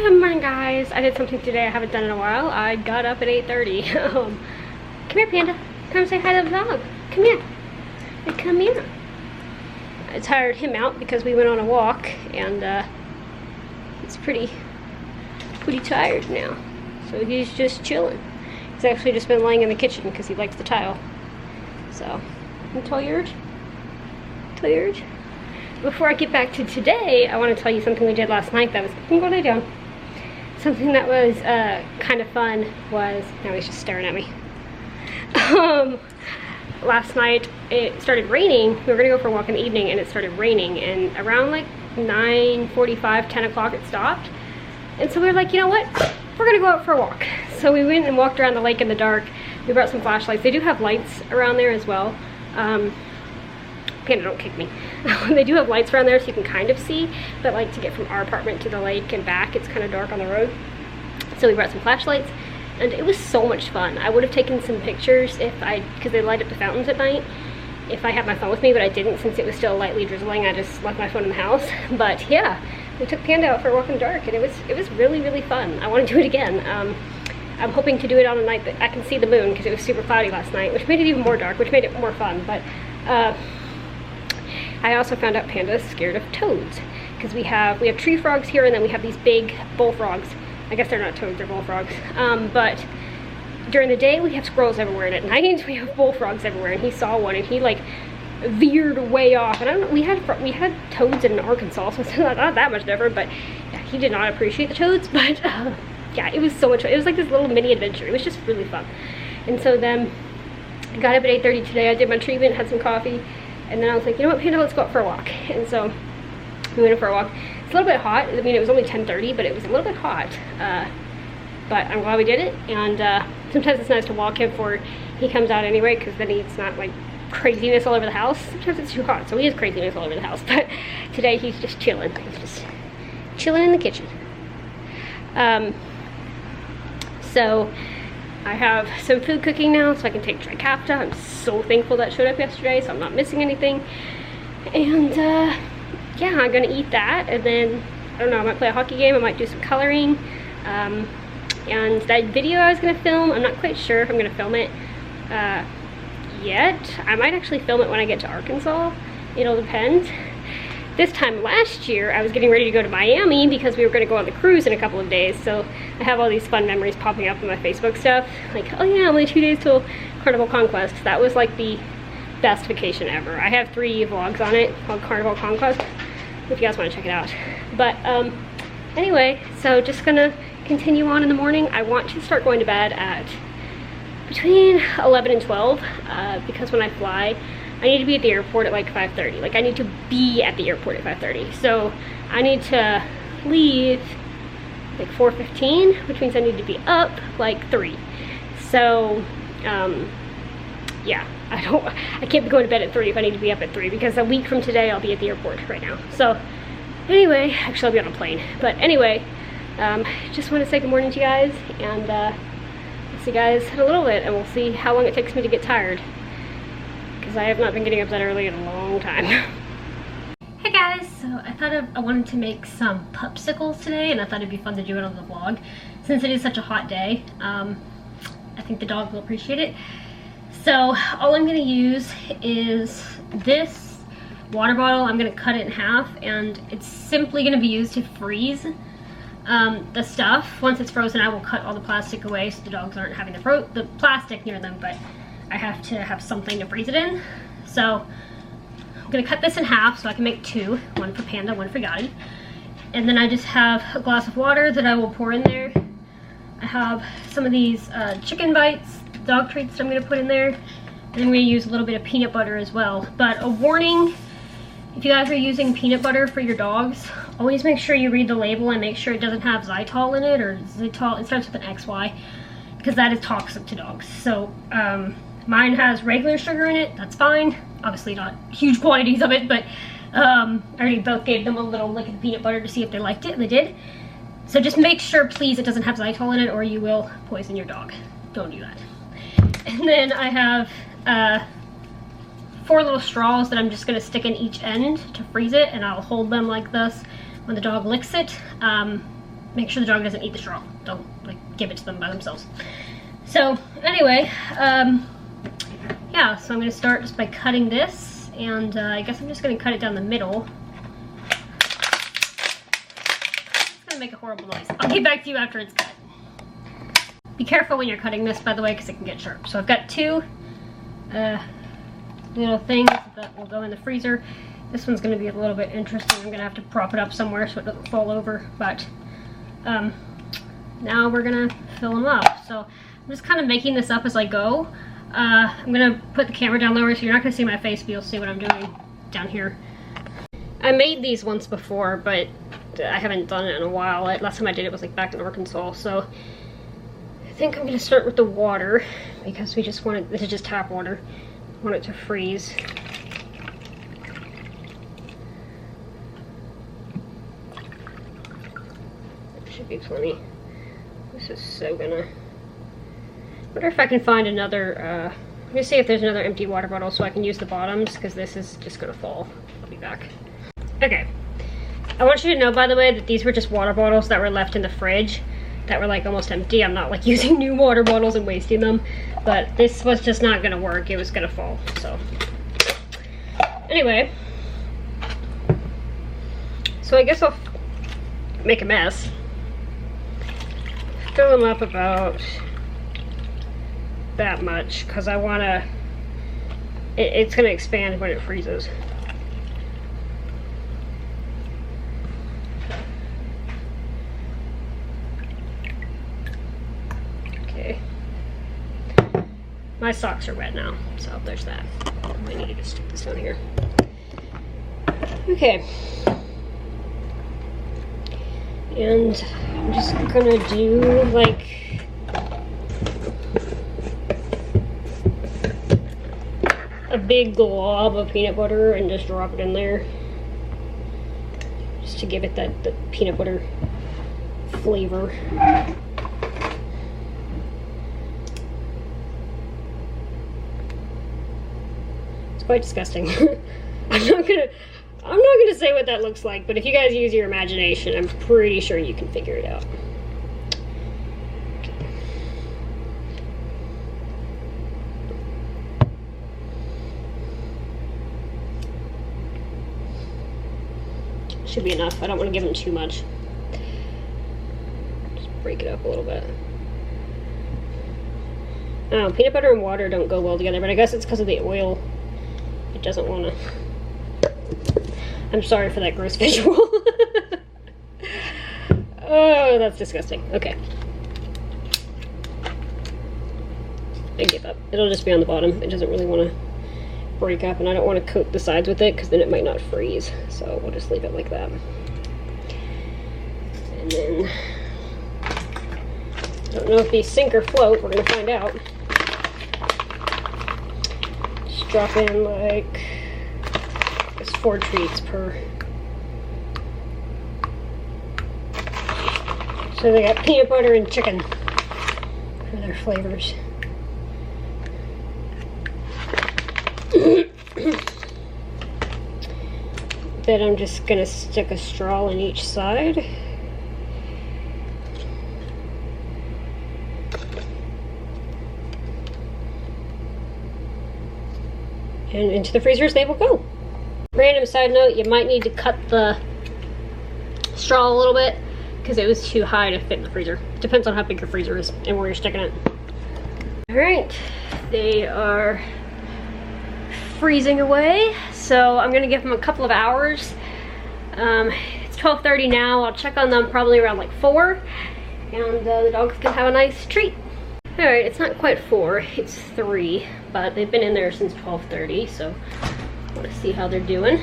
Good morning, guys. I did something today I haven't done in a while. I got up at 8:30. Come here, Panda. Come say hi to the dog. Come here. Come here. I tired him out because we went on a walk, and he's pretty tired now. So he's just chilling. He's actually just been laying in the kitchen because he likes the tile. So, you tired? Tired? Before I get back to today, I want to tell you something we did last night that was, you can go lay down. Something that was kind of fun was, now he's just staring at me. Last night it started raining. We were gonna go for a walk in the evening and it started raining, and around like 9:45, 10 o'clock it stopped. And so we were like, you know what? We're gonna go out for a walk. So we went and walked around the lake in the dark. We brought some flashlights. They do have lights around there as well. Panda, don't kick me. They do have lights around there so you can kind of see, but like to get from our apartment to the lake and back, it's kind of dark on the road. So we brought some flashlights and it was so much fun. I would have taken some pictures because they light up the fountains at night, if I had my phone with me, but I didn't since it was still lightly drizzling. I just left my phone in the house. But yeah, we took Panda out for a walk in the dark and it was really, really fun. I want to do it again. I'm hoping to do it on a night that I can see the moon because it was super cloudy last night, which made it even more dark, which made it more fun. But I also found out Panda's scared of toads because we have tree frogs here, and then we have these big bullfrogs. I guess they're not toads, they're bullfrogs. But during the day we have squirrels everywhere, and at night we have bullfrogs everywhere. And he saw one and he like veered way off. And I don't know, we had toads in Arkansas, so it's not that much different. But yeah, he did not appreciate the toads. But yeah, it was so much fun. It was like this little mini adventure. It was just really fun. And so then I got up at 8:30 today. I did my treatment, had some coffee. And then I was like, you know what, Panda, let's go out for a walk. And so we went for a walk. It's a little bit hot. I mean, it was only 10:30, but it was a little bit hot. But I'm glad we did it. And sometimes it's nice to walk him before he comes out anyway, because then he's not like craziness all over the house. Sometimes it's too hot, so he is craziness all over the house. But today he's just chilling. He's just chilling in the kitchen. So I have some food cooking now, so I can take Trikafta. I'm so thankful that showed up yesterday, so I'm not missing anything. And yeah, I'm gonna eat that, and then I don't know, I might play a hockey game, I might do some coloring. And that video I was gonna film, I'm not quite sure if I'm gonna film it yet. I might actually film it when I get to Arkansas. It'll depend. This time last year, I was getting ready to go to Miami because we were going to go on the cruise in a couple of days. So I have all these fun memories popping up in my Facebook stuff. Like, oh yeah, only 2 days till Carnival Conquest. That was like the best vacation ever. I have 3 vlogs on it called Carnival Conquest, if you guys want to check it out. But anyway, so just going to continue on in the morning. I want to start going to bed at between 11 and 12 because when I fly, I need to be at the airport at like 5:30. Like, I need to be at the airport at 5:30. So I need to leave like 4:15, which means I need to be up like 3. So yeah, I can't be going to bed at 3 if I need to be up at 3, because a week from today I'll be at the airport right now. So anyway, actually I'll be on a plane. But anyway, just want to say good morning to you guys, and I'll see you guys in a little bit, and we'll see how long it takes me to get tired, because I have not been getting up that early in a long time. Hey guys, so I thought I wanted to make some pupsicles today, and I thought it'd be fun to do it on the vlog since it is such a hot day. I think the dog will appreciate it. So all I'm going to use is this water bottle. I'm going to cut it in half, and it's simply going to be used to freeze the stuff. Once it's frozen, I will cut all the plastic away so the dogs aren't having the plastic near them, but I have to have something to freeze it in. So I'm gonna cut this in half so I can make 2, one for Panda, one for Gotti. And then I just have a glass of water that I will pour in there. I have some of these chicken bites, dog treats that I'm gonna put in there. And I'm gonna use a little bit of peanut butter as well. But a warning, if you guys are using peanut butter for your dogs, always make sure you read the label and make sure it doesn't have xylitol in it, or xylitol, it starts with an XY, because that is toxic to dogs. So mine has regular sugar in it, that's fine. Obviously not huge quantities of it, but I already both gave them a little lick of peanut butter to see if they liked it, and they did. So just make sure, please, it doesn't have xylitol in it, or you will poison your dog. Don't do that. And then I have 4 little straws that I'm just gonna stick in each end to freeze it, and I'll hold them like this when the dog licks it. make sure the dog doesn't eat the straw. Don't like give it to them by themselves. So anyway, yeah, so I'm gonna start just by cutting this, and I guess I'm just gonna cut it down the middle. It's gonna make a horrible noise. I'll get back to you after it's cut. Be careful when you're cutting this, by the way, because it can get sharp. So I've got two little things that will go in the freezer. This one's gonna be a little bit interesting. I'm gonna have to prop it up somewhere so it doesn't fall over, but now we're gonna fill them up. So I'm just kind of making this up as I go. I'm gonna put the camera down lower so you're not gonna see my face, but you'll see what I'm doing down here. I made these once before, but I haven't done it in a while. Last time I did it was like back in Arkansas, so I think I'm gonna start with the water because we just want it, this is just tap water. I want it to freeze. Should be plenty. This is so gonna... wonder if I can find another, I'm gonna see if there's another empty water bottle so I can use the bottoms, because this is just gonna fall. I'll be back. Okay. I want you to know, by the way, that these were just water bottles that were left in the fridge that were like almost empty. I'm not like using new water bottles and wasting them, but this was just not gonna work. It was gonna fall, so. Anyway. So I guess I'll make a mess. Fill them up about that much because I want to, it's going to expand when it freezes. Okay. My socks are wet now, so there's that. I might need to just stick this down here. Okay. And I'm just gonna do like a big glob of peanut butter and just drop it in there. Just to give it that the peanut butter flavor. It's quite disgusting. I'm not gonna say what that looks like, but if you guys use your imagination, I'm pretty sure you can figure it out. Should be enough. I don't want to give them too much. Just break it up a little bit. Oh, peanut butter and water don't go well together, but I guess it's because of the oil. It doesn't want to. I'm sorry for that gross visual. Oh, that's disgusting. Okay. I give up. It'll just be on the bottom. It doesn't really want to break up, and I don't want to coat the sides with it because then it might not freeze. So we'll just leave it like that. And then, I don't know if these sink or float. We're going to find out. Just drop in like 4 treats per. So they got peanut butter and chicken for their flavors. Then I'm just gonna stick a straw in each side. And into the freezers they will go. Random side note, you might need to cut the straw a little bit because it was too high to fit in the freezer. Depends on how big your freezer is and where you're sticking it. All right, they are freezing away, so I'm gonna give them a couple of hours. It's 12:30 now. I'll check on them probably around like 4, and the dogs can have a nice treat. All right, it's not quite 4, it's 3, but they've been in there since 12:30, so I want to see how they're doing.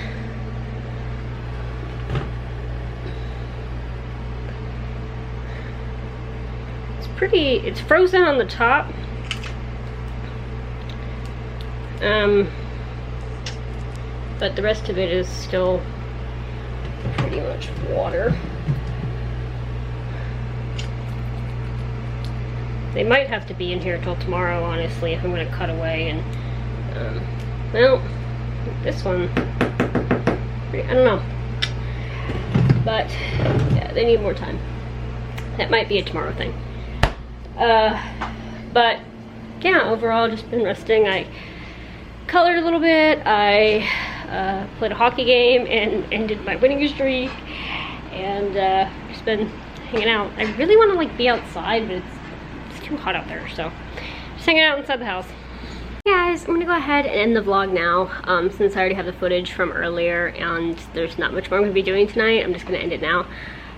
It's pretty, it's frozen on the top. But the rest of it is still pretty much water. They might have to be in here till tomorrow, honestly, if I'm going to cut away. And, well, this one, I don't know. But, yeah, they need more time. that might be a tomorrow thing. But yeah, overall just been resting. I colored a little bit. I played a hockey game and ended my winning streak, and just been hanging out. I really want to like be outside, but it's too hot out there, so just hanging out inside the house. Hey guys, I'm gonna go ahead and end the vlog now, since I already have the footage from earlier and there's not much more I'm gonna be doing tonight. I'm just gonna end it now.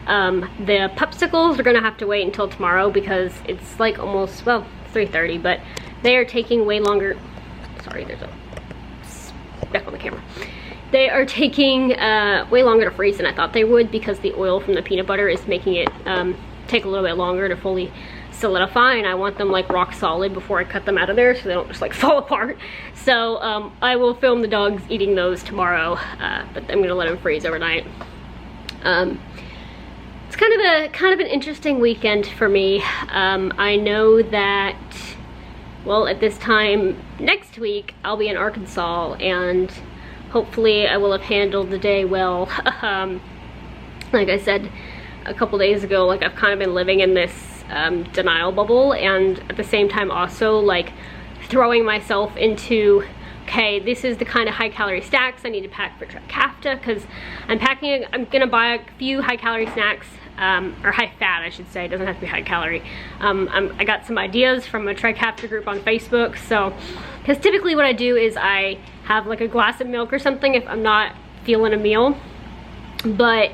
The pupsicles are gonna have to wait until tomorrow because it's like almost, well, 3:30, but they are taking way longer. Sorry, there's a speck on the camera. They are taking way longer to freeze than I thought they would because the oil from the peanut butter is making it take a little bit longer to fully solidify, and I want them like rock solid before I cut them out of there so they don't just like fall apart. So I will film the dogs eating those tomorrow, but I'm gonna let them freeze overnight. It's kind of an interesting weekend for me. I know that, well, at this time next week I'll be in Arkansas, and hopefully I will have handled the day well. Like I said a couple days ago, like I've kind of been living in this denial bubble, and at the same time also like throwing myself into, okay, this is the kind of high calorie snacks I need to pack for Trifecta, because I'm gonna buy a few high calorie snacks, or high fat I should say, it doesn't have to be high calorie. I got some ideas from a Trifecta group on Facebook, so, because typically what I do is I have like a glass of milk or something if I'm not feeling a meal, but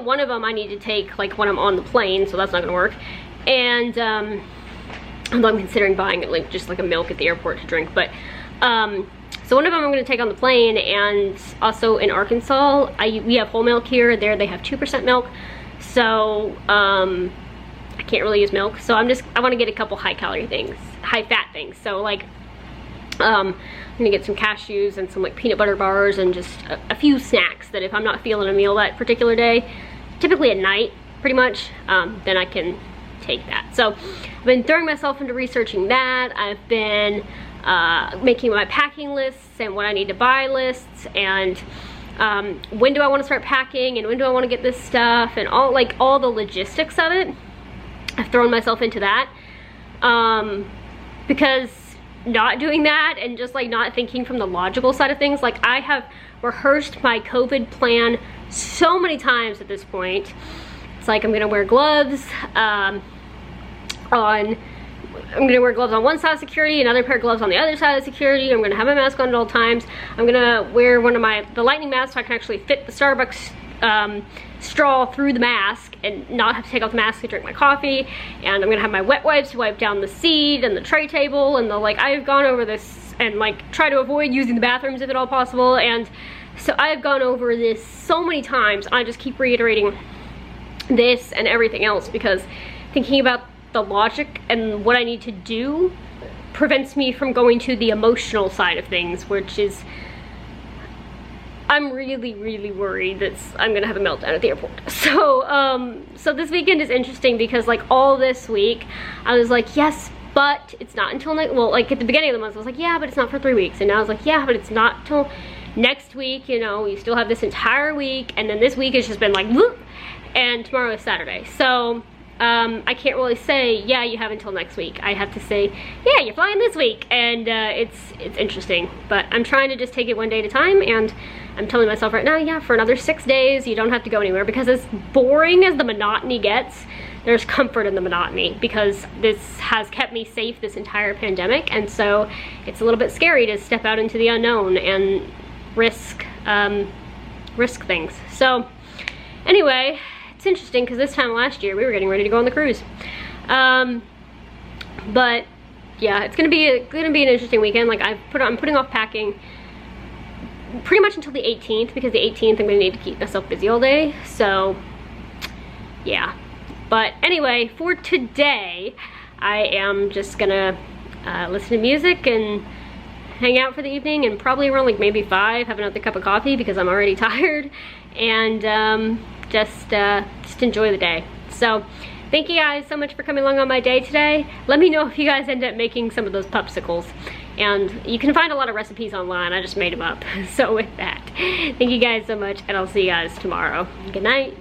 one of them I need to take like when I'm on the plane, so that's not gonna work. And I'm considering buying like just like a milk at the airport to drink, but so one of them I'm gonna take on the plane. And also in Arkansas, we have whole milk here. There they have 2% milk, so I can't really use milk, so I want to get a couple high calorie things, high fat things. So like I'm gonna get some cashews and some like peanut butter bars and just a few snacks that if I'm not feeling a meal that particular day, typically at night pretty much, then I can take that. So I've been throwing myself into researching that. I've been making my packing lists and what I need to buy lists, and when do I want to start packing and when do I want to get this stuff, and all the logistics of it. I've thrown myself into that because not doing that and just like not thinking from the logical side of things, like I have rehearsed my COVID plan so many times at this point. It's like I'm gonna wear gloves I'm gonna wear gloves on one side of security, another pair of gloves on the other side of security. I'm gonna have my mask on at all times. I'm gonna wear one of the lightning masks so I can actually fit the Starbucks straw through the mask and not have to take off the mask to drink my coffee. And I'm gonna have my wet wipes to wipe down the seat and the tray table, and I've gone over this and like try to avoid using the bathrooms if at all possible. And so I've gone over this so many times. I just keep reiterating this and everything else because thinking about the logic and what I need to do prevents me from going to the emotional side of things, which is I'm really worried that I'm gonna have a meltdown at the airport. So so this weekend is interesting because like all this week I was like, yes, but it's not until well, like at the beginning of the month I was like, yeah, but it's not for 3 weeks, and now I was like, yeah, but it's not till next week, you know, you still have this entire week. And then this week has just been like whoop, and tomorrow is Saturday, so I can't really say, yeah, you have until next week. I have to say, yeah, you're flying this week. And it's interesting, but I'm trying to just take it one day at a time, and I'm telling myself right now, yeah, for another 6 days you don't have to go anywhere, because as boring as the monotony gets, there's comfort in the monotony, because this has kept me safe this entire pandemic. And so it's a little bit scary to step out into the unknown and risk things. So anyway, it's interesting because this time last year we were getting ready to go on the cruise, but yeah, it's gonna be an interesting weekend. Like I'm putting off packing pretty much until the 18th, because the 18th I'm gonna need to keep myself busy all day. So yeah, but anyway, for today I am just gonna listen to music and hang out for the evening, and probably around like maybe 5 have another cup of coffee because I'm already tired, and just enjoy the day. So thank you guys so much for coming along on my day today. Let me know if you guys end up making some of those pupsicles, and you can find a lot of recipes online. I just made them up. So with that, thank you guys so much, and I'll see you guys tomorrow. Good night.